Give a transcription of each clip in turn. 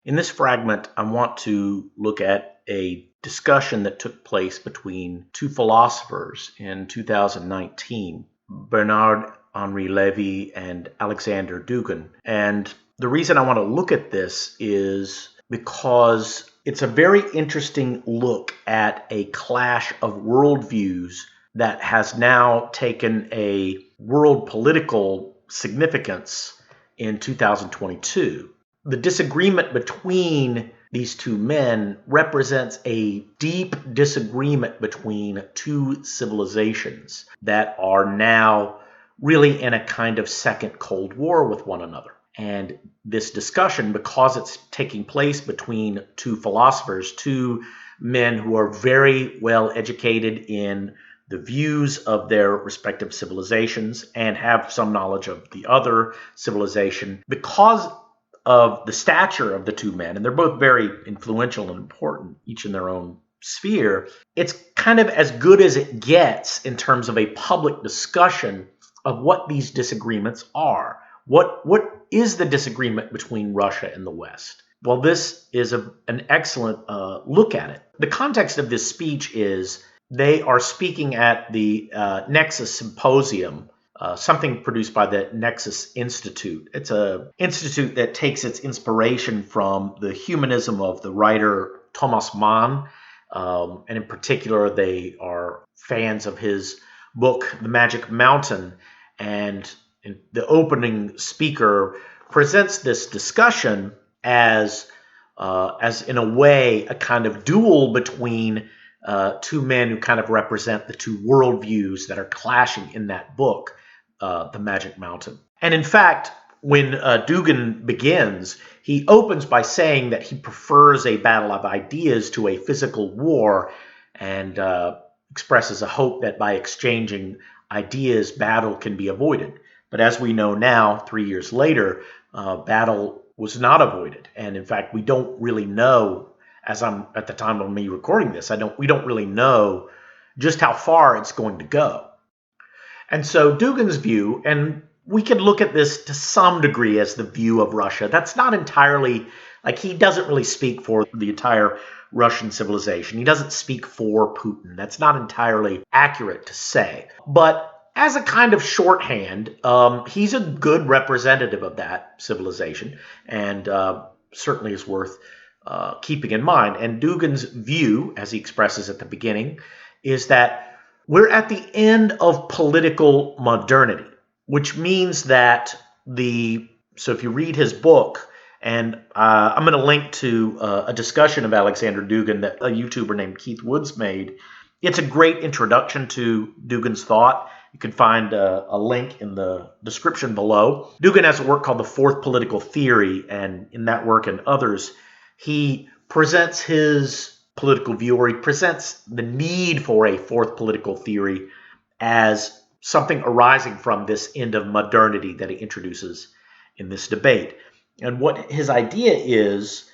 In this fragment, I want to look at a discussion that took place between two philosophers in 2019, Bernard Henri-Levy and Aleksandr Dugin. And the reason I want to look at this is because it's a very interesting look at a clash of worldviews that has now taken a world political significance in 2022. The disagreement between these two men represents a deep disagreement between two civilizations that are now really in a kind of second Cold War with one another. And this discussion, because it's taking place between two philosophers, two men who are very well educated in the views of their respective civilizations and have some knowledge of the other civilization, because of the stature of the two men, and they're both very influential and important, each in their own sphere, it's kind of as good as it gets in terms of a public discussion of what these disagreements are. What is the disagreement between Russia and the West? Well, this is an excellent look at it. The context of this speech is they are speaking at the Nexus Symposium, something produced by the Nexus Institute. It's an institute that takes its inspiration from the humanism of the writer Thomas Mann, and in particular, they are fans of his book, The Magic Mountain. And the opening speaker presents this discussion as in a way, a kind of duel between two men who kind of represent the two worldviews that are clashing in that book, The Magic Mountain. And in fact, when Dugin begins, he opens by saying that he prefers a battle of ideas to a physical war, and expresses a hope that by exchanging ideas, battle can be avoided. But as we know now, 3 years later, battle was not avoided. And in fact, we don't really know, as I'm at the time of me recording this, we don't really know just how far it's going to go. And so Dugin's view, and we can look at this to some degree as the view of Russia. That's not entirely, like, he doesn't really speak for the entire Russian civilization. He doesn't speak for Putin. That's not entirely accurate to say. But as a kind of shorthand, he's a good representative of that civilization, and certainly is worth keeping in mind. And Dugin's view, as he expresses at the beginning, is that we're at the end of political modernity, which means that so if you read his book, and I'm going to link to a discussion of Aleksandr Dugin that a YouTuber named Keith Woods made. It's a great introduction to Dugin's thought. You can find a link in the description below. Dugin has a work called The Fourth Political Theory, and in that work and others, he presents his political view, or he presents the need for a fourth political theory as something arising from this end of modernity that he introduces in this debate. And what his idea is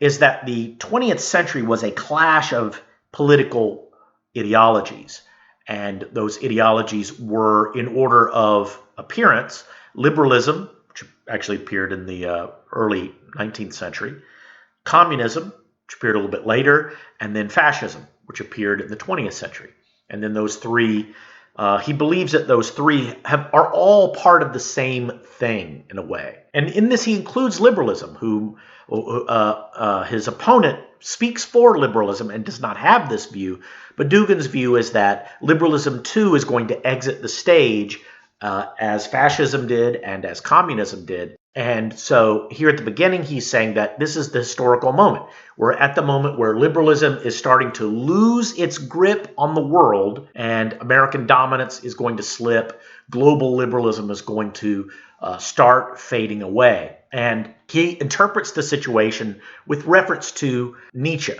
that the 20th century was a clash of political ideologies. And those ideologies were, in order of appearance, liberalism, which actually appeared in the early 19th century, communism, which appeared a little bit later, and then fascism, which appeared in the 20th century. And then those three, he believes that those three are all part of the same thing in a way. And in this, he includes liberalism, who his opponent speaks for liberalism and does not have this view. But Dugin's view is that liberalism, too, is going to exit the stage as fascism did and as communism did. And so here at the beginning, he's saying that this is the historical moment. We're at the moment where liberalism is starting to lose its grip on the world, and American dominance is going to slip. Global liberalism is going to start fading away. And he interprets the situation with reference to Nietzsche.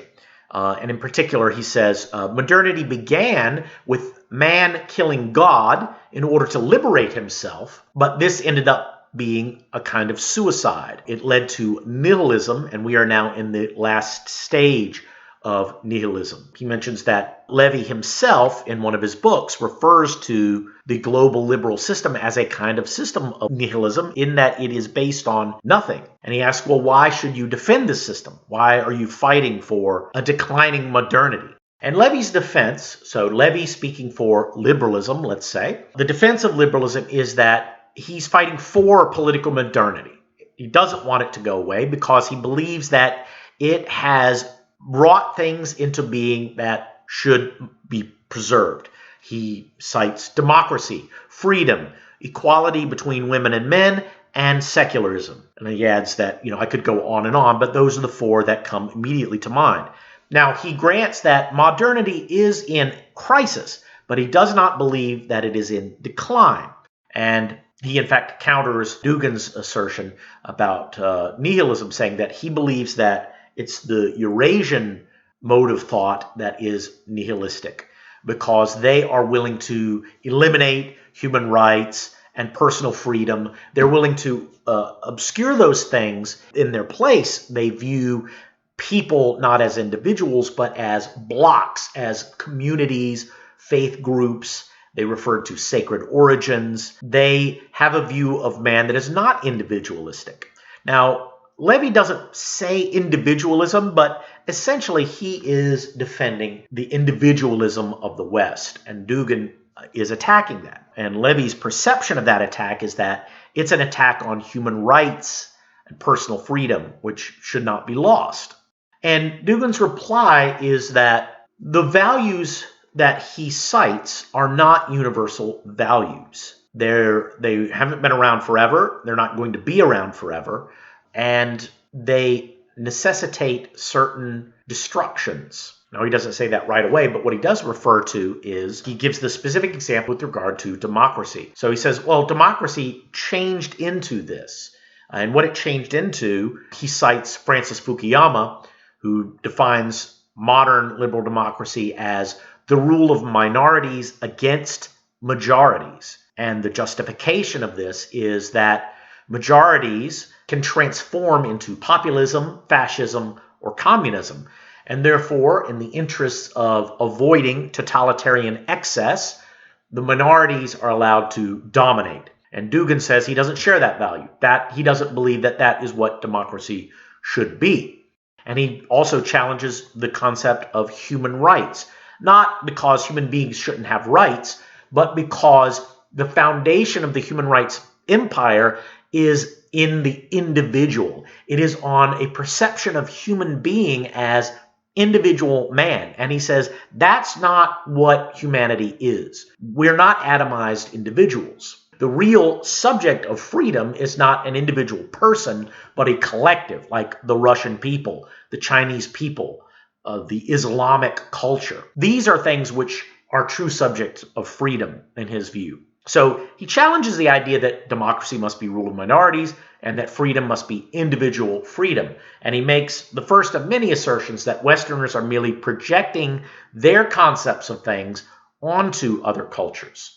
And in particular, he says, modernity began with man killing God in order to liberate himself, but this ended up being a kind of suicide. It led to nihilism, and we are now in the last stage of nihilism. He mentions that Levy himself, in one of his books, refers to the global liberal system as a kind of system of nihilism in that it is based on nothing. And he asks, well, why should you defend this system? Why are you fighting for a declining modernity? And Levy's defense, so Levy speaking for liberalism, let's say, the defense of liberalism is that he's fighting for political modernity. He doesn't want it to go away because he believes that it has brought things into being that should be preserved. He cites democracy, freedom, equality between women and men, and secularism. And he adds that, I could go on, but those are the four that come immediately to mind. Now, he grants that modernity is in crisis, but he does not believe that it is in decline. And he, in fact, counters Dugin's assertion about nihilism, saying that he believes that it's the Eurasian mode of thought that is nihilistic, because they are willing to eliminate human rights and personal freedom. They're willing to obscure those things. In their place, they view people not as individuals, but as blocks, as communities, faith groups. They refer to sacred origins. They have a view of man that is not individualistic. Now, Levy doesn't say individualism, but essentially he is defending the individualism of the West, and Dugin is attacking that. And Levy's perception of that attack is that it's an attack on human rights and personal freedom, which should not be lost. And Dugin's reply is that the values that he cites are not universal values. They haven't been around forever. They're not going to be around forever. And they necessitate certain destructions. Now, he doesn't say that right away, but what he does refer to is he gives the specific example with regard to democracy. So he says, well, democracy changed into this. And what it changed into, he cites Francis Fukuyama, who defines modern liberal democracy as the rule of minorities against majorities. And the justification of this is that majorities can transform into populism, fascism, or communism. And therefore, in the interests of avoiding totalitarian excess, the minorities are allowed to dominate. And Dugin says he doesn't share that value, that he doesn't believe that that is what democracy should be. And he also challenges the concept of human rights, not because human beings shouldn't have rights, but because the foundation of the human rights empire is in the individual. It is on a perception of human being as individual man. And he says that's not what humanity is. We're not atomized individuals. The real subject of freedom is not an individual person, but a collective, like the Russian people, the Chinese people, the Islamic culture. These are things which are true subjects of freedom in his view. So he challenges the idea that democracy must be rule of minorities and that freedom must be individual freedom. And he makes the first of many assertions that Westerners are merely projecting their concepts of things onto other cultures.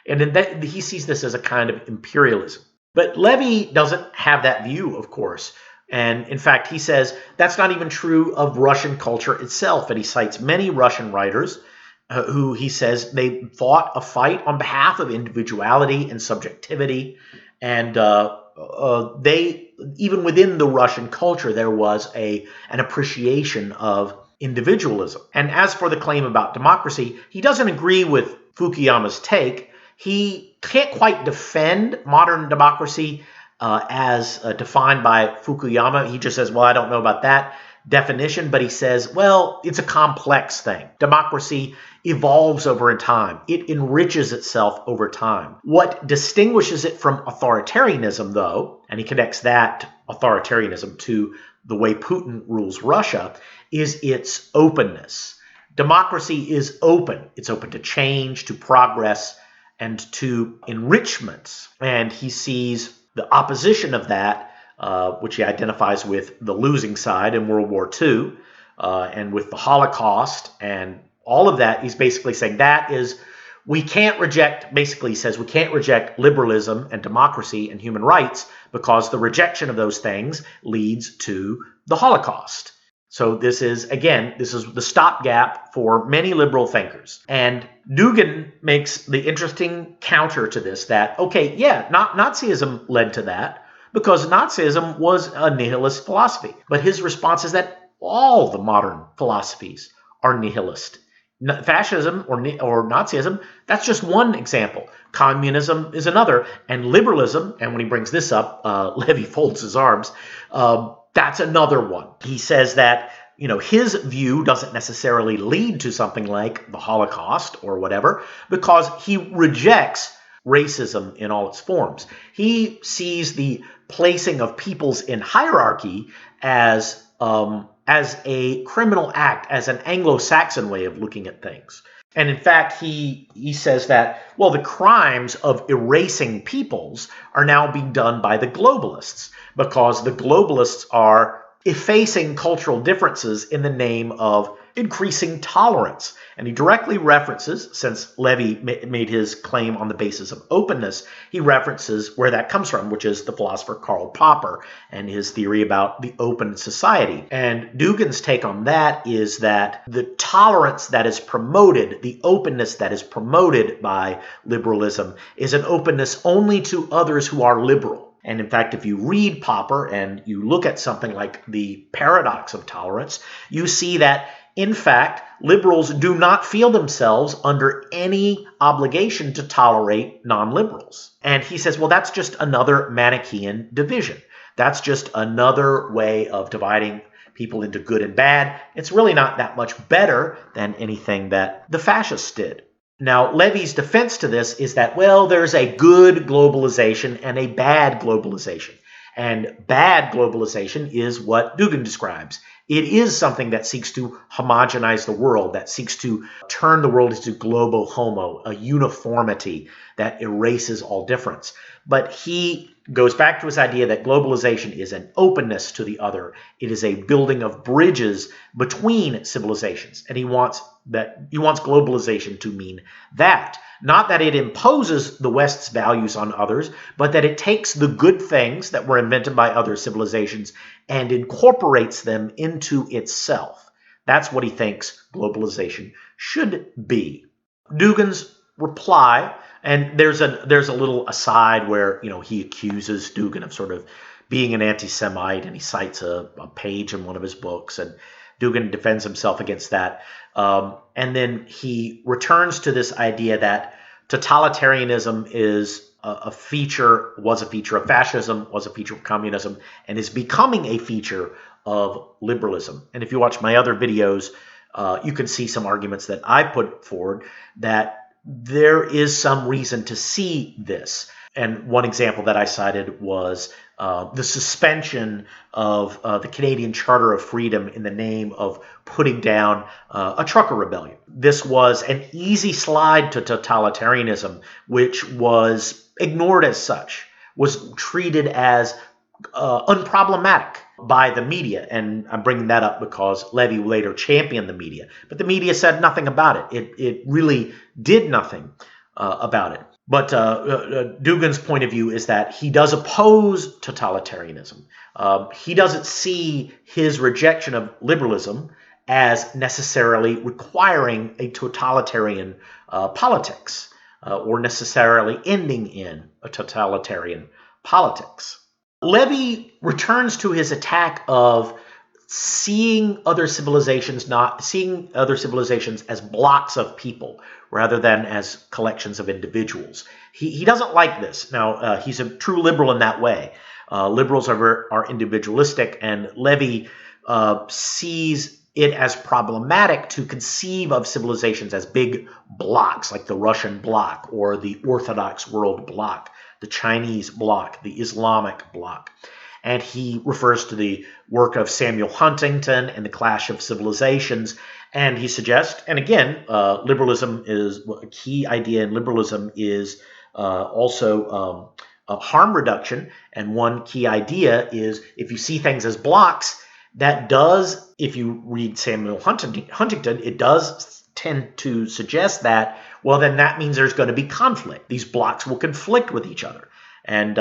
And he sees this as a kind of imperialism. But Levy doesn't have that view, of course. And in fact, he says that's not even true of Russian culture itself. And he cites many Russian writers who he says they fought a fight on behalf of individuality and subjectivity. And they, even within the Russian culture, there was an appreciation of individualism. And as for the claim about democracy, he doesn't agree with Fukuyama's take. He can't quite defend modern democracy as defined by Fukuyama. He just says, well, I don't know about that definition, but he says, well, it's a complex thing. Democracy evolves over time. It enriches itself over time. What distinguishes it from authoritarianism, though, and he connects that authoritarianism to the way Putin rules Russia, is its openness. Democracy is open. It's open to change, to progress, and to enrichments. And he sees the opposition of that, which he identifies with the losing side in World War II, and with the Holocaust, and all of that. He's basically saying that is, we can't reject, basically he says, we can't reject liberalism and democracy and human rights because the rejection of those things leads to the Holocaust. So this is the stopgap for many liberal thinkers. And Dugin makes the interesting counter to this that, okay, yeah, Nazism led to that because Nazism was a nihilist philosophy. But his response is that all the modern philosophies are nihilist. Fascism or Nazism, that's just one example. Communism is another. And liberalism, and when he brings this up, Levy folds his arms, that's another one. He says that, his view doesn't necessarily lead to something like the Holocaust or whatever, because he rejects racism in all its forms. He sees the placing of peoples in hierarchy as a criminal act, as an Anglo-Saxon way of looking at things. And in fact, he says that, well, the crimes of erasing peoples are now being done by the globalists, because the globalists are effacing cultural differences in the name of increasing tolerance. And he directly references, since Levy made his claim on the basis of openness, he references where that comes from, which is the philosopher Karl Popper and his theory about the open society. And Dugin's take on that is that the tolerance that is promoted, the openness that is promoted by liberalism, is an openness only to others who are liberal. And in fact, if you read Popper and you look at something like the paradox of tolerance, you see that, in fact, liberals do not feel themselves under any obligation to tolerate non-liberals. And he says, well, that's just another Manichaean division. That's just another way of dividing people into good and bad. It's really not that much better than anything that the fascists did. Now, Levy's defense to this is that, well, there's a good globalization and a bad globalization. And bad globalization is what Dugin describes. It is something that seeks to homogenize the world, that seeks to turn the world into globo homo, a uniformity that erases all difference. But he goes back to his idea that globalization is an openness to the other. It is a building of bridges between civilizations. And he wants globalization to mean that. Not that it imposes the West's values on others, but that it takes the good things that were invented by other civilizations and incorporates them into itself. That's what he thinks globalization should be. Dugin's reply, and there's a little aside where he accuses Dugin of sort of being an anti-Semite, and he cites a page in one of his books, and Dugin defends himself against that. And then he returns to this idea that totalitarianism was a feature of fascism, was a feature of communism, and is becoming a feature of liberalism. And if you watch my other videos, you can see some arguments that I put forward that there is some reason to see this. And one example that I cited was the suspension of the Canadian Charter of Freedom in the name of putting down a trucker rebellion. This was an easy slide to totalitarianism, which was ignored as such, was treated as unproblematic by the media. And I'm bringing that up because Levy later championed the media. But the media said nothing about it. It really did nothing about it. But Dugin's point of view is that he does oppose totalitarianism. He doesn't see his rejection of liberalism as necessarily requiring a totalitarian politics or necessarily ending in a totalitarian politics. Levy returns to his attack of seeing other civilizations as blocks of people rather than as collections of individuals. He doesn't like this. Now, he's a true liberal in that way. Liberals are individualistic, and Levy sees it as problematic to conceive of civilizations as big blocks, like the Russian bloc or the Orthodox world bloc, the Chinese bloc, the Islamic bloc. And he refers to the work of Samuel Huntington and the Clash of Civilizations. And he suggests, and again, liberalism is a key idea in liberalism is also harm reduction. And one key idea is if you see things as blocks, that does, if you read Samuel Huntington, it does tend to suggest that, well, then that means there's going to be conflict. These blocks will conflict with each other. And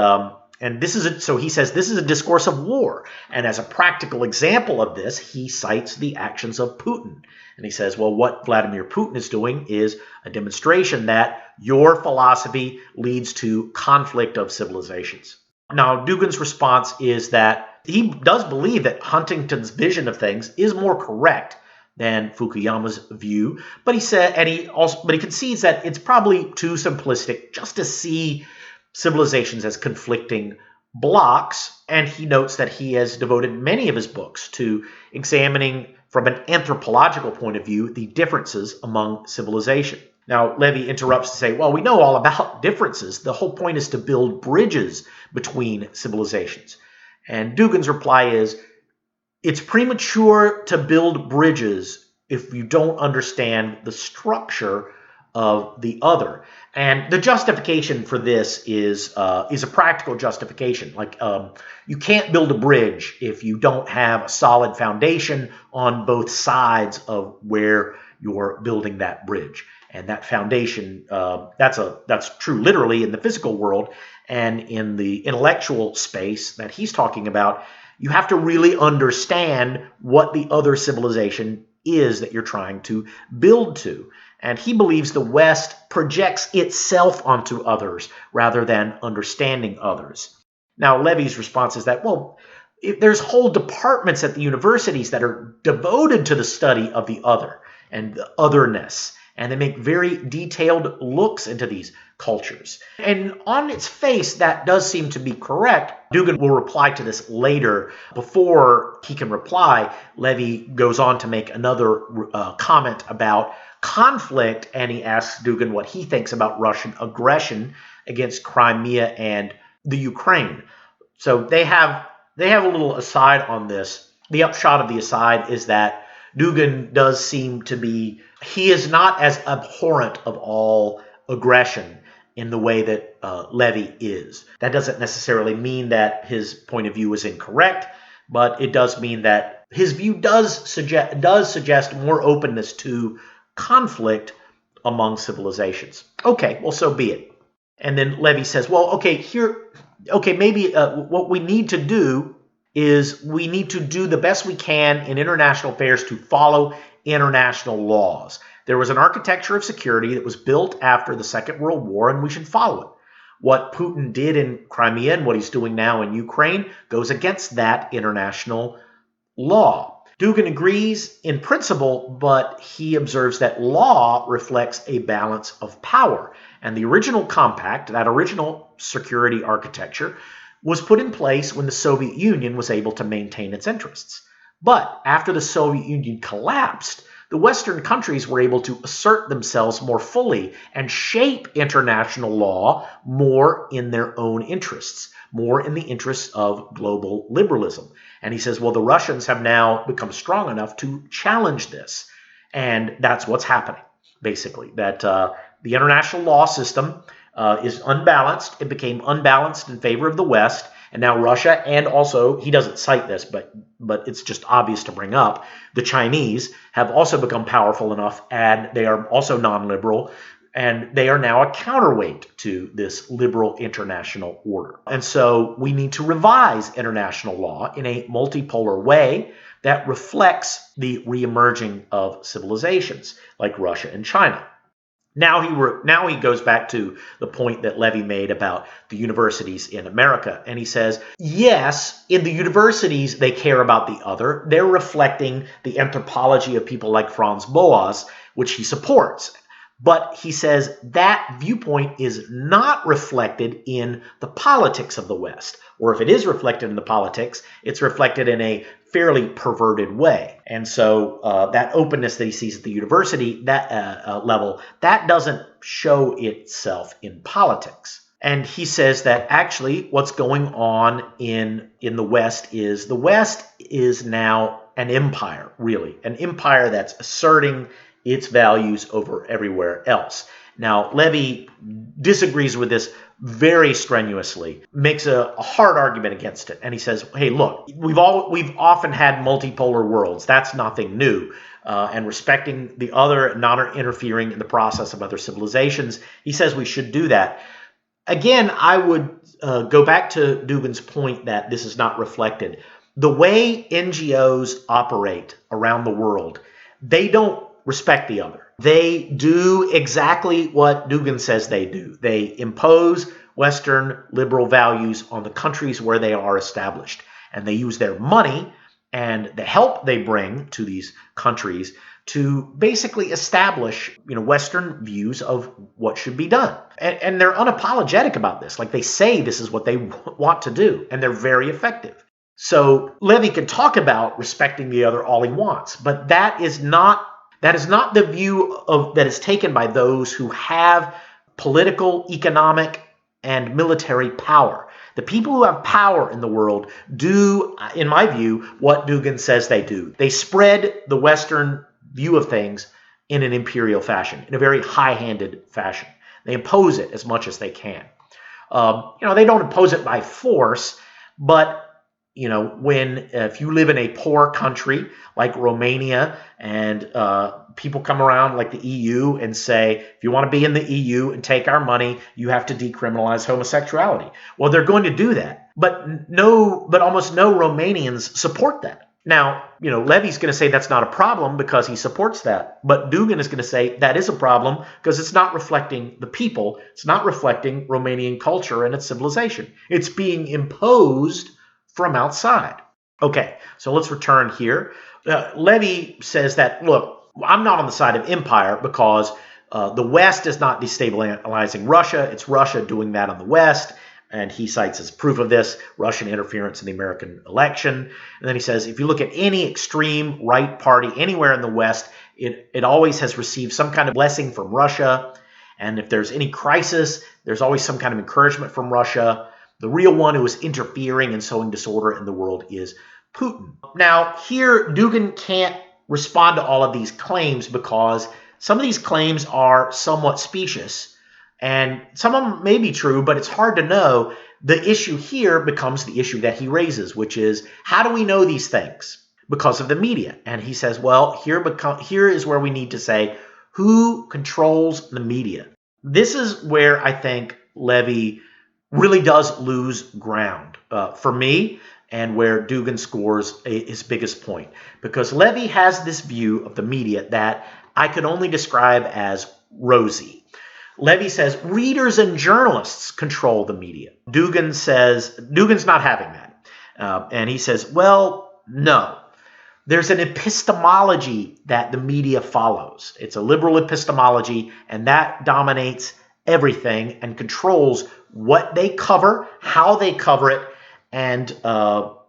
And so he says this is a discourse of war. And as a practical example of this, he cites the actions of Putin. And he says, well, what Vladimir Putin is doing is a demonstration that your philosophy leads to conflict of civilizations. Now, Dugin's response is that he does believe that Huntington's vision of things is more correct than Fukuyama's view, but he concedes that it's probably too simplistic just to see civilizations as conflicting blocks, and he notes that he has devoted many of his books to examining from an anthropological point of view the differences among civilization. Now, Levy interrupts to say, well, we know all about differences. The whole point is to build bridges between civilizations. And Dugin's reply is, it's premature to build bridges if you don't understand the structure of the other. And the justification for this is a practical justification. Like you can't build a bridge if you don't have a solid foundation on both sides of where you're building that bridge. And that foundation, that's true literally in the physical world, and in the intellectual space that he's talking about, you have to really understand what the other civilization is that you're trying to build to. And he believes the West projects itself onto others rather than understanding others. Now, Levy's response is that, well, there's whole departments at the universities that are devoted to the study of the other and the otherness, and they make very detailed looks into these cultures. And on its face, that does seem to be correct. Dugin will reply to this later. Before he can reply, Levy goes on to make another comment about conflict, and he asks Dugin what he thinks about Russian aggression against Crimea and the Ukraine. So they have a little aside on this. The upshot of the aside is that Dugin does seem to be, he is not as abhorrent of all aggression in the way that Levy is. That doesn't necessarily mean that his point of view is incorrect, but it does mean that his view does suggest more openness to conflict among civilizations. Okay, well, so be it. And then Levy says, well, maybe what we need to do is we need to do the best we can in international affairs to follow international laws. There was an architecture of security that was built after the Second World War, and we should follow it. What Putin did in Crimea and what he's doing now in Ukraine goes against that international law. Dugin agrees in principle, but he observes that law reflects a balance of power. And the original compact, that original security architecture, was put in place when the Soviet Union was able to maintain its interests. But after the Soviet Union collapsed, the Western countries were able to assert themselves more fully and shape international law more in their own interests, more in the interests of global liberalism. And he says, well, the Russians have now become strong enough to challenge this. And that's what's happening, basically, that the international law system is unbalanced. It became unbalanced in favor of the West. And now Russia, and also, he doesn't cite this, but it's just obvious to bring up, the Chinese have also become powerful enough, and they are also non-liberal, and they are now a counterweight to this liberal international order. And so we need to revise international law in a multipolar way that reflects the reemerging of civilizations like Russia and China. Now he goes back to the point that Levy made about the universities in America. And he says, yes, in the universities, they care about the other. They're reflecting the anthropology of people like Franz Boas, which he supports. But he says that viewpoint is not reflected in the politics of the West. Or if it is reflected in the politics, it's reflected in a fairly perverted way. And so that openness that he sees at the university that level, that doesn't show itself in politics. And he says that actually what's going on in the West is now an empire, really. An empire that's asserting its values over everywhere else. Now, Levy disagrees with this very strenuously, makes a hard argument against it. And he says, hey, look, we've often had multipolar worlds. That's nothing new. And respecting the other, not interfering in the process of other civilizations, he says we should do that. Again, I would go back to Dugin's point that this is not reflected. The way NGOs operate around the world, they don't respect the other. They do exactly what Dugin says they do. They impose Western liberal values on the countries where they are established. And they use their money and the help they bring to these countries to basically establish, Western views of what should be done. And they're unapologetic about this. Like, they say this is what they want to do, and they're very effective. So Levy can talk about respecting the other all he wants, but that is not the view that is taken by those who have political, economic, and military power. The people who have power in the world do, in my view, what Dugin says they do. They spread the Western view of things in an imperial fashion, in a very high-handed fashion. They impose it as much as they can. They don't impose it by force, but if you live in a poor country like Romania and people come around like the EU and say, if you want to be in the EU and take our money, you have to decriminalize homosexuality. Well, they're going to do that. But almost no Romanians support that. Now, Levy's going to say that's not a problem because he supports that. But Dugin is going to say that is a problem because it's not reflecting the people. It's not reflecting Romanian culture and its civilization. It's being imposed from outside. Okay, so let's return here. Levy says that, look, I'm not on the side of empire because the West is not destabilizing Russia. It's Russia doing that on the West. And he cites as proof of this Russian interference in the American election. And then he says, if you look at any extreme right party anywhere in the West, it always has received some kind of blessing from Russia. And if there's any crisis, there's always some kind of encouragement from Russia. The real one who is interfering and sowing disorder in the world is Putin. Now, here, Dugin can't respond to all of these claims because some of these claims are somewhat specious. And some of them may be true, but it's hard to know. The issue here becomes the issue that he raises, which is, how do we know these things? Because of the media. And he says, well, here is where we need to say, who controls the media? This is where I think Levy really does lose ground for me, and where Dugin scores his biggest point. Because Levy has this view of the media that I could only describe as rosy. Levy says readers and journalists control the media. Dugin's not having that. And he says, well, no. There's an epistemology that the media follows. It's a liberal epistemology, and that dominates everything and controls what they cover, how they cover it, and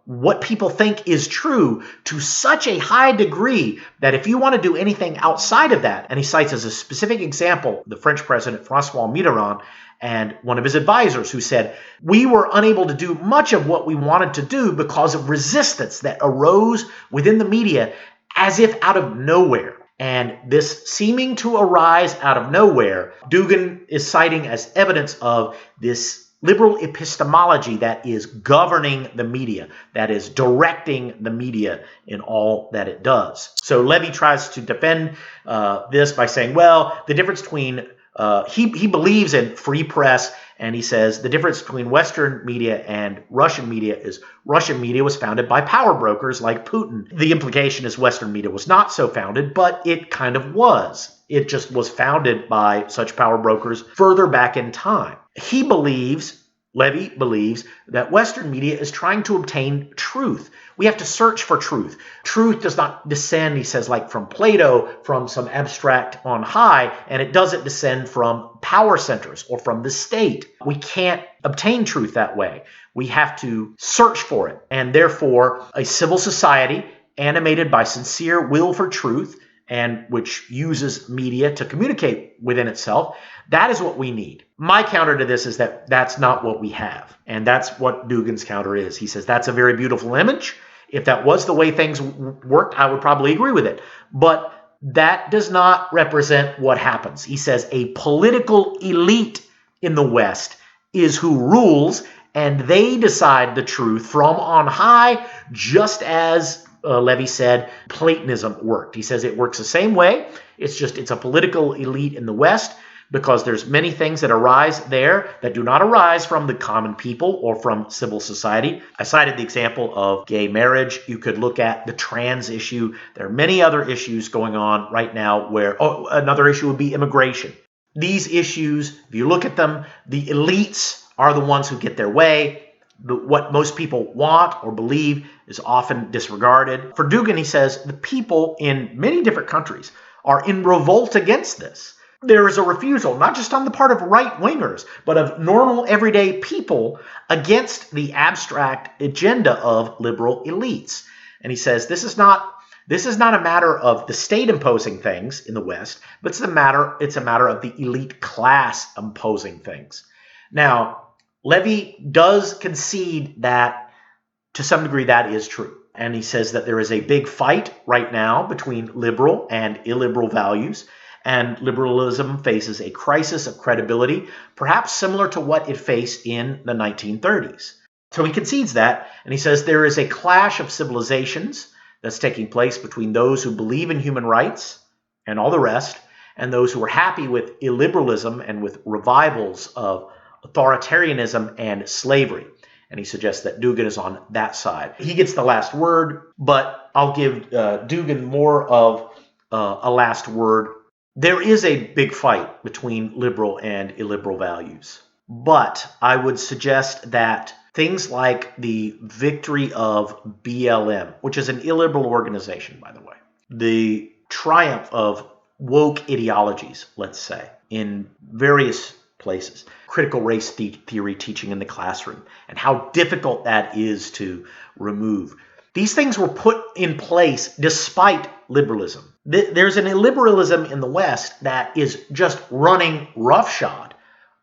what people think is true to such a high degree that if you want to do anything outside of that, and he cites as a specific example the French president François Mitterrand and one of his advisors who said, we were unable to do much of what we wanted to do because of resistance that arose within the media as if out of nowhere. And this seeming to arise out of nowhere, Dugin is citing as evidence of this liberal epistemology that is governing the media, that is directing the media in all that it does. So Levy tries to defend this by saying, well, the difference between, he believes in free press, and he says the difference between Western media and Russian media is Russian media was founded by power brokers like Putin. The implication is Western media was not so founded, but it kind of was. It just was founded by such power brokers further back in time. Levy believes that Western media is trying to obtain truth. We have to search for truth. Truth does not descend, he says, like from Plato, from some abstract on high, and it doesn't descend from power centers or from the state. We can't obtain truth that way. We have to search for it. And therefore, a civil society animated by sincere will for truth, and which uses media to communicate within itself, that is what we need. My counter to this is that that's not what we have. And that's what Dugin's counter is. He says that's a very beautiful image. If that was the way things worked, I would probably agree with it. But that does not represent what happens. He says a political elite in the West is who rules, and they decide the truth from on high, just as Levy said Platonism worked. He says it works the same way. It's a political elite in the West. because there's many things that arise there that do not arise from the common people or from civil society. I cited the example of gay marriage. You could look at the trans issue. There are many other issues going on right now where, another issue would be immigration. These issues, if you look at them, the elites are the ones who get their way. What most people want or believe is often disregarded. For Dugin, he says the people in many different countries are in revolt against this. There is a refusal, not just on the part of right-wingers, but of normal, everyday people against the abstract agenda of liberal elites. And he says this is not a matter of the state imposing things in the West, but it's a matter of the elite class imposing things. Now, Levy does concede that, to some degree, that is true. And he says that there is a big fight right now between liberal and illiberal values, and liberalism faces a crisis of credibility, perhaps similar to what it faced in the 1930s. So he concedes that, and he says there is a clash of civilizations that's taking place between those who believe in human rights and all the rest, and those who are happy with illiberalism and with revivals of authoritarianism and slavery. And he suggests that Dugin is on that side. He gets the last word, but I'll give Dugin more of a last word. There is a big fight between liberal and illiberal values, but I would suggest that things like the victory of BLM, which is an illiberal organization, by the way, the triumph of woke ideologies, let's say, in various places, critical race theory teaching in the classroom, and how difficult that is to remove. These things were put in place despite liberalism. There's an illiberalism in the West that is just running roughshod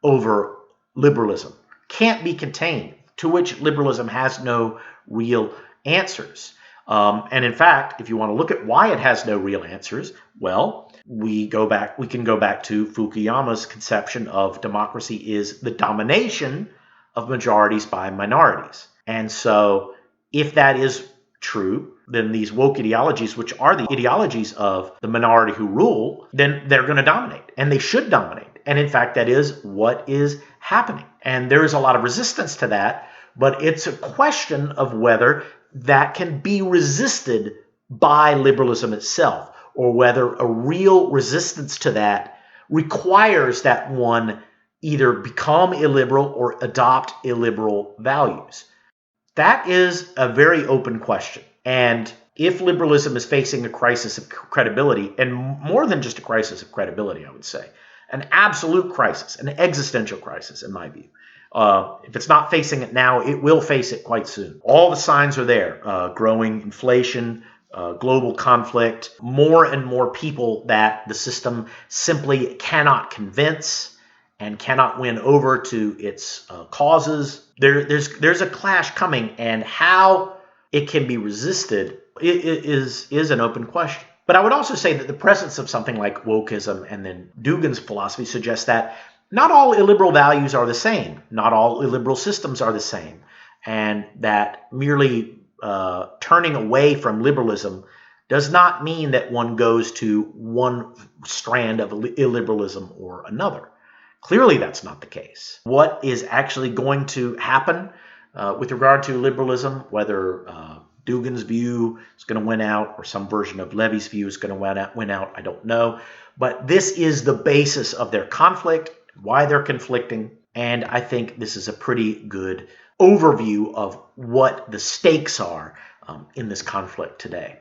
over liberalism, can't be contained, to which liberalism has no real answers. And in fact, if you want to look at why it has no real answers, well, we can go back to Fukuyama's conception of democracy is the domination of majorities by minorities. And so if that is true, then these woke ideologies, which are the ideologies of the minority who rule, then they're going to dominate, and they should dominate. And in fact, that is what is happening. And there is a lot of resistance to that, but it's a question of whether that can be resisted by liberalism itself, or whether a real resistance to that requires that one either become illiberal or adopt illiberal values. That is a very open question. And if liberalism is facing a crisis of credibility, and more than just a crisis of credibility, I would say, an absolute crisis, an existential crisis, in my view. If it's not facing it now, it will face it quite soon. All the signs are there. Growing inflation, global conflict, more and more people that the system simply cannot convince and cannot win over to its causes. There's a clash coming, and how it can be resisted is an open question. But I would also say that the presence of something like wokeism and then Dugin's philosophy suggests that not all illiberal values are the same. Not all illiberal systems are the same. And that merely turning away from liberalism does not mean that one goes to one strand of illiberalism or another. Clearly, that's not the case. What is actually going to happen with regard to liberalism, whether Dugin's view is going to win out or some version of Levy's view is going to win out, I don't know. But this is the basis of their conflict, why they're conflicting, and I think this is a pretty good overview of what the stakes are in this conflict today.